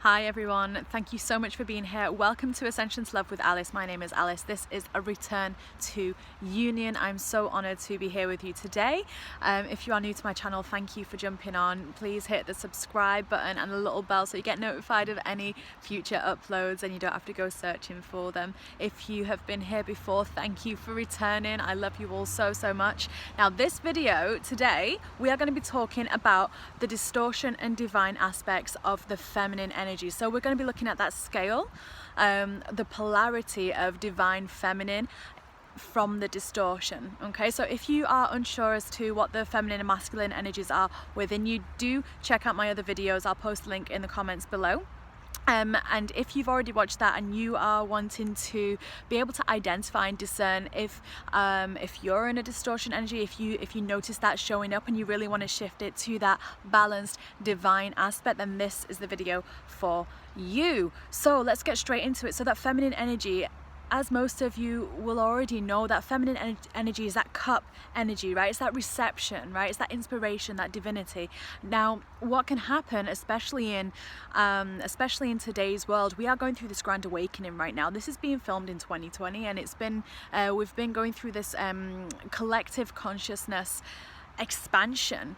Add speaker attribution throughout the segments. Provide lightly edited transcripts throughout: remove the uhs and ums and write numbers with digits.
Speaker 1: Hi everyone, thank you so much for being here. Welcome to Ascension to Love with Alice. My name is Alice. This is a return to union. I'm so honoured to be here with you today. If you are new to my channel, thank you for jumping on. Please hit the subscribe button and the little bell so you get notified of any future uploads and you don't have to go searching for them. If you have been here before, thank you for returning. I love you all so much. Now this video today, we are going to be talking about the distortion and divine aspects of the feminine energy. So we're going to be looking at that scale, the polarity of divine feminine from the distortion. Okay, so if you are unsure as to what the feminine and masculine energies are within you, do check out my other videos. I'll post a link in the comments below. And if you've already watched that and you are wanting to be able to identify and discern if you're in a distortion energy, if you notice that showing up and you really want to shift it to that balanced divine aspect, then this is the video for you. So let's get straight into it. So that feminine energy, as most of you will already know, that feminine energy is that cup energy, right? It's that reception, right? It's that inspiration, that divinity. Now, what can happen, especially in today's world, we are going through this grand awakening right now. This is being filmed in 2020, and it's been we've been going through this collective consciousness expansion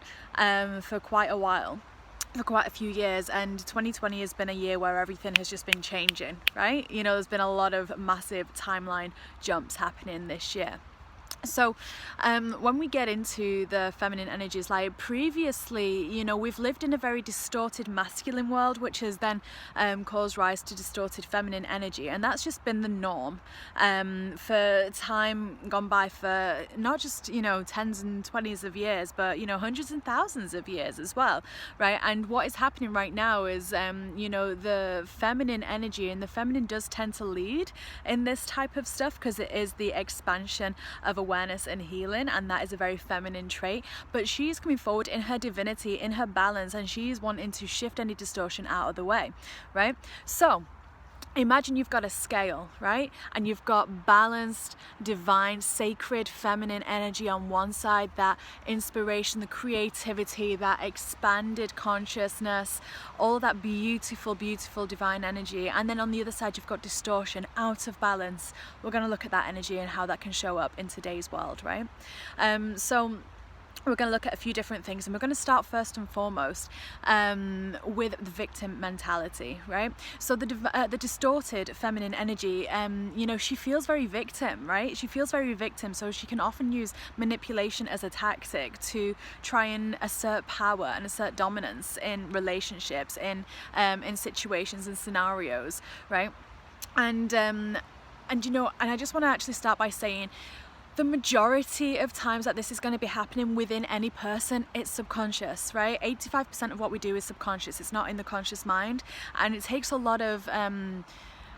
Speaker 1: for quite a while. For quite a few years, and 2020 has been a year where everything has just been changing, right? You know, there's been a lot of massive timeline jumps happening this year. So when we get into the feminine energies, like previously, you know, we've lived in a very distorted masculine world, which has then caused rise to distorted feminine energy, and that's just been the norm for time gone by, for not just, you know, tens and 20s of years, but, you know, hundreds and thousands of years as well, right? And what is happening right now is you know, the feminine energy, and the feminine does tend to lead in this type of stuff because it is the expansion of awareness and healing, and that is a very feminine trait. But she's coming forward in her divinity, in her balance, and she's wanting to shift any distortion out of the way, right? So imagine you've got a scale, right? And you've got balanced, divine, sacred, feminine energy on one side, that inspiration, the creativity, that expanded consciousness, all of that beautiful, beautiful divine energy. And then on the other side, you've got distortion, out of balance. We're going to look at that energy and how that can show up in today's world, right? So we're going to look at a few different things, and we're going to start first and foremost with the victim mentality, right? So the distorted feminine energy, you know, she feels very victim, right? She feels very victim, so she can often use manipulation as a tactic to try and assert power and assert dominance in relationships, in situations and scenarios, right? And you know, and I just want to actually start by saying, the majority of times that this is going to be happening within any person, it's subconscious, right? 85% of what we do is subconscious. It's not in the conscious mind, and it takes a lot of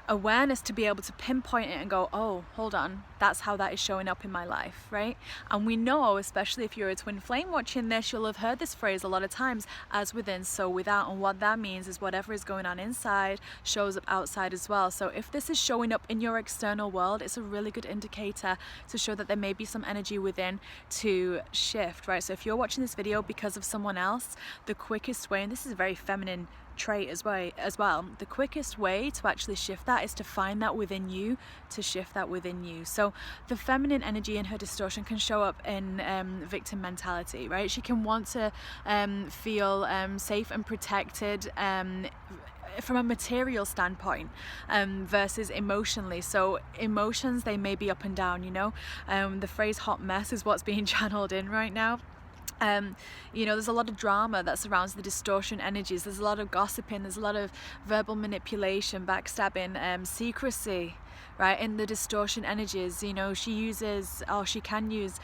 Speaker 1: awareness to be able to pinpoint it and go, oh, hold on, that's how that is showing up in my life, right? And we know, especially if you're a twin flame watching this, you'll have heard this phrase a lot of times, as within, so without. And what that means is whatever is going on inside shows up outside as well. So if this is showing up in your external world, it's a really good indicator to show that there may be some energy within to shift, right? So if you're watching this video because of someone else, the quickest way, and this is a very feminine trait as well, the quickest way to actually shift that is to find that within you, to shift that within you. So the feminine energy in her distortion can show up in victim mentality, right? She can want to feel safe and protected from a material standpoint versus emotionally. So emotions, they may be up and down, you know. The phrase hot mess is what's being channeled in right now. You know, there's a lot of drama that surrounds the distortion energies. There's a lot of gossiping, there's a lot of verbal manipulation, backstabbing, secrecy, right? In the distortion energies, you know, she can use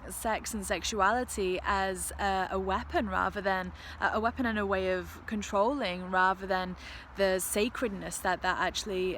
Speaker 1: sex and sexuality as a weapon, rather than a weapon and a way of controlling, rather than the sacredness that actually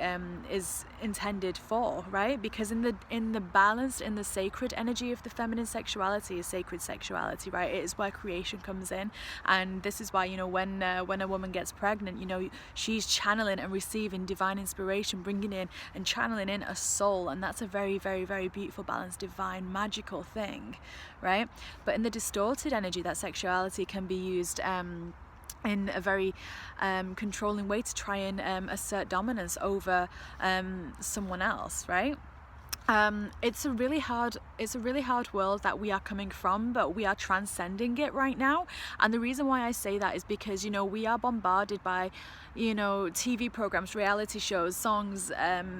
Speaker 1: is intended for, right? Because in the balanced, in the sacred energy of the feminine sexuality is sacred sexuality, right? It is where creation comes in, and this is why, you know, when a woman gets pregnant, you know, she's channeling and receiving divine inspiration, bringing in and channeling in a soul, and that's a very, very, very beautiful, balanced, divine, magical thing, right? But in the distorted energy, that sexuality can be used in a very controlling way to try and assert dominance over someone else, right? It's a really hard world that we are coming from, but we are transcending it right now. And the reason why I say that is because, you know, we are bombarded by, you know, TV programs, reality shows, songs,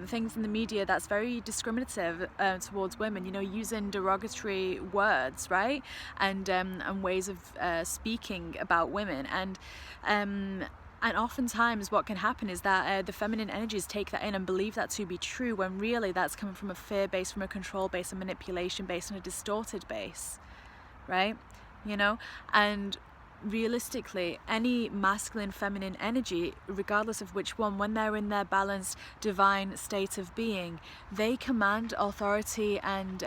Speaker 1: things in the media that's very discriminative towards women, you know, using derogatory words, right? And ways of speaking about women. And oftentimes what can happen is that the feminine energies take that in and believe that to be true, when really that's coming from a fear base, from a control base, a manipulation base, and a distorted base, right? You know, and realistically, any masculine, feminine energy, regardless of which one, when they're in their balanced, divine state of being, they command authority and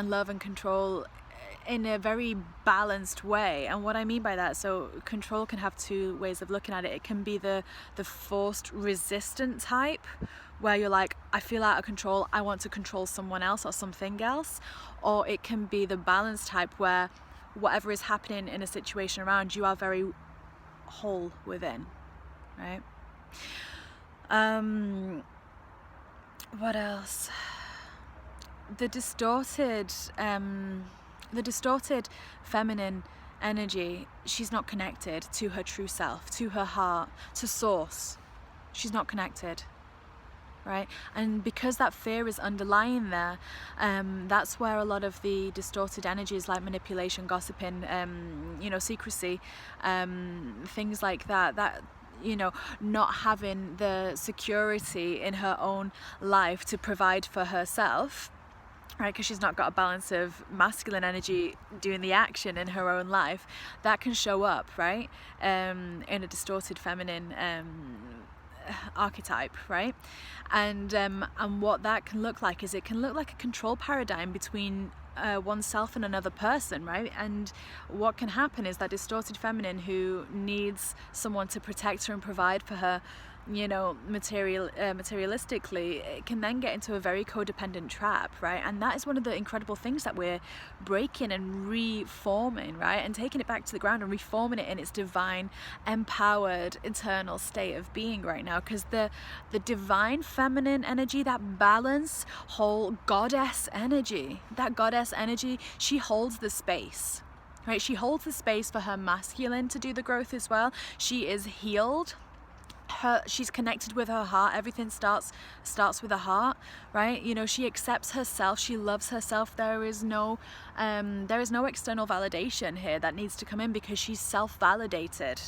Speaker 1: love and control in a very balanced way. And what I mean by that, so control can have two ways of looking at it. It can be the forced resistant type, where you're like, I feel out of control, I want to control someone else or something else. Or it can be the balanced type, where whatever is happening in a situation around you are very whole within, right? What else? The distorted feminine energy, she's not connected to her true self, to her heart, to source. She's not connected, right? And because that fear is underlying there, that's where a lot of the distorted energies like manipulation, gossiping, you know, secrecy, things like that, you know, not having the security in her own life to provide for herself, right, because she's not got a balance of masculine energy doing the action in her own life, that can show up, right, in a distorted feminine archetype, right? And what that can look like is, it can look like a control paradigm between oneself and another person, right? And what can happen is that distorted feminine, who needs someone to protect her and provide for her, you know, materialistically, it can then get into a very codependent trap, right? And that is one of the incredible things that we're breaking and reforming, right? And taking it back to the ground and reforming it in its divine, empowered, eternal state of being right now. Because the divine feminine energy, that balance, whole goddess energy, she holds the space, right? She holds the space for her masculine to do the growth as well. She is healed. She's connected with her heart. Everything starts with the heart, right? You know, she accepts herself, she loves herself. There is no external validation here that needs to come in, because she's self-validated.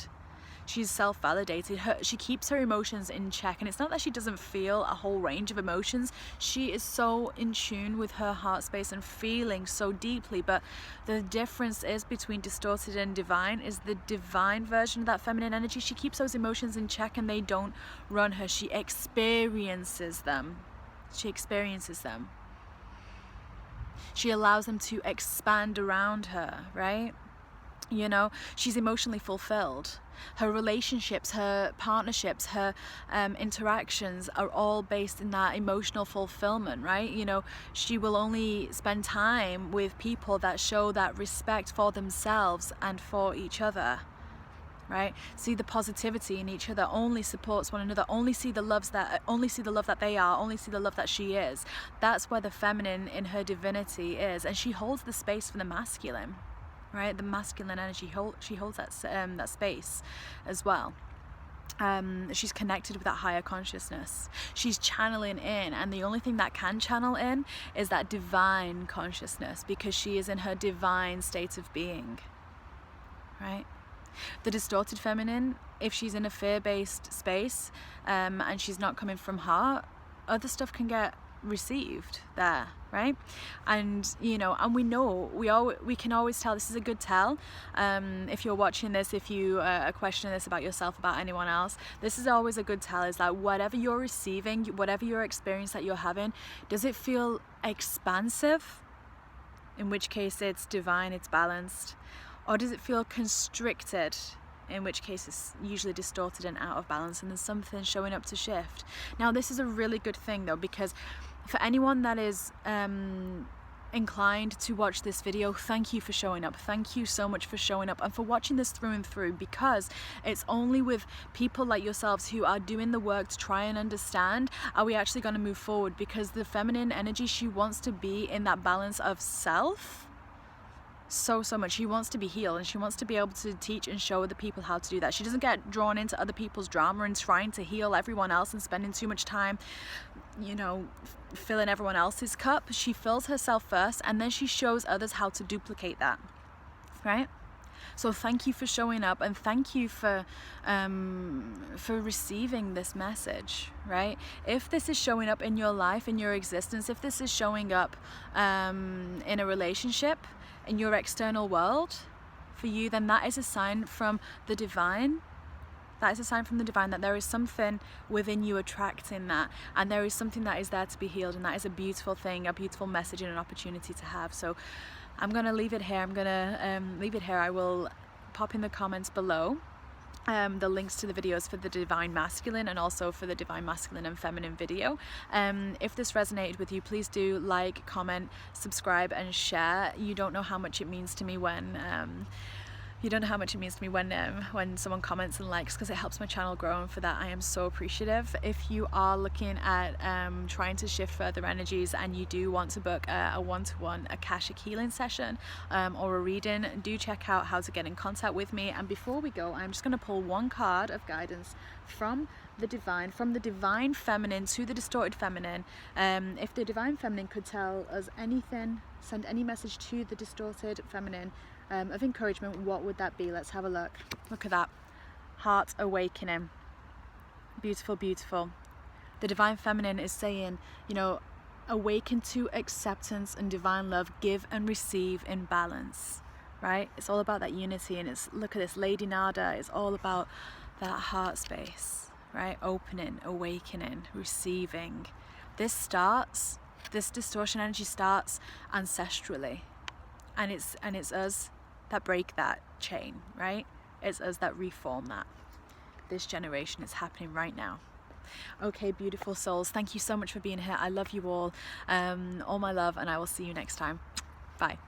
Speaker 1: She keeps her emotions in check, and it's not that she doesn't feel a whole range of emotions. She is so in tune with her heart space and feeling so deeply. But the difference is between distorted and divine is the divine version of that feminine energy. She keeps those emotions in check and they don't run her. She experiences them. She allows them to expand around her, right? You know, she's emotionally fulfilled. Her relationships, her partnerships, her interactions are all based in that emotional fulfillment, right? You know, she will only spend time with people that show that respect for themselves and for each other, right? See the positivity in each other, only supports one another, only see the love that they are, only see the love that she is. That's where the feminine in her divinity is, and she holds the space for the masculine. Right, the masculine energy, she holds that space as well. She's connected with that higher consciousness. She's channeling in, and the only thing that can channel in is that divine consciousness, because she is in her divine state of being. Right. The distorted feminine, if she's in a fear-based space, and she's not coming from heart, other stuff can get received there, right? And you know, and we can always tell. This is a good tell. If you're watching this, if you are questioning this about yourself, about anyone else, this is always a good tell, is that whatever you're receiving, whatever your experience that you're having, does it feel expansive? In which case it's divine, it's balanced. Or does it feel constricted? In which case it's usually distorted and out of balance, and there's something showing up to shift. Now this is a really good thing though, because for anyone that is inclined to watch this video, thank you for showing up. Thank you so much for showing up and for watching this through and through, because it's only with people like yourselves who are doing the work to try and understand are we actually going to move forward, because the feminine energy, she wants to be in that balance of self so much. She wants to be healed, and she wants to be able to teach and show other people how to do that. She doesn't get drawn into other people's drama and trying to heal everyone else and spending too much time, you know, filling everyone else's cup. She fills herself first, and then she shows others how to duplicate that, right? So thank you for showing up, and thank you for receiving this message, right? If this is showing up in your life, in your existence, if this is showing up in a relationship, in your external world for you, then that is a sign from the divine. That is a sign from the divine that there is something within you attracting that, and there is something that is there to be healed, and that is a beautiful thing, a beautiful message and an opportunity to have. So I'm going to leave it here. I will pop in the comments below the links to the videos for the Divine Masculine and also for the Divine Masculine and Feminine video. If this resonated with you, please do like, comment, subscribe and share. You don't know how much it means to me when when someone comments and likes, because it helps my channel grow, and for that I am so appreciative. If you are looking at trying to shift further energies and you do want to book a one-to-one Akashic healing session or a reading, do check out how to get in contact with me. And before we go, I'm just going to pull one card of guidance from the divine feminine to the distorted feminine. If the divine feminine could tell us anything, send any message to the distorted feminine of encouragement, what would that be? Let's have a look. Look at that. Heart awakening. Beautiful, beautiful. The divine feminine is saying, you know, awaken to acceptance and divine love, give and receive in balance, right? It's all about that unity, and it's, look at this, Lady Nada, it's all about that heart space, right? Opening, awakening, receiving. This distortion energy starts ancestrally, and it's us that break that chain, right? It's us that reform that. This generation is happening right now. Okay, beautiful souls, thank you so much for being here. I love you all my love, and I will see you next time. Bye.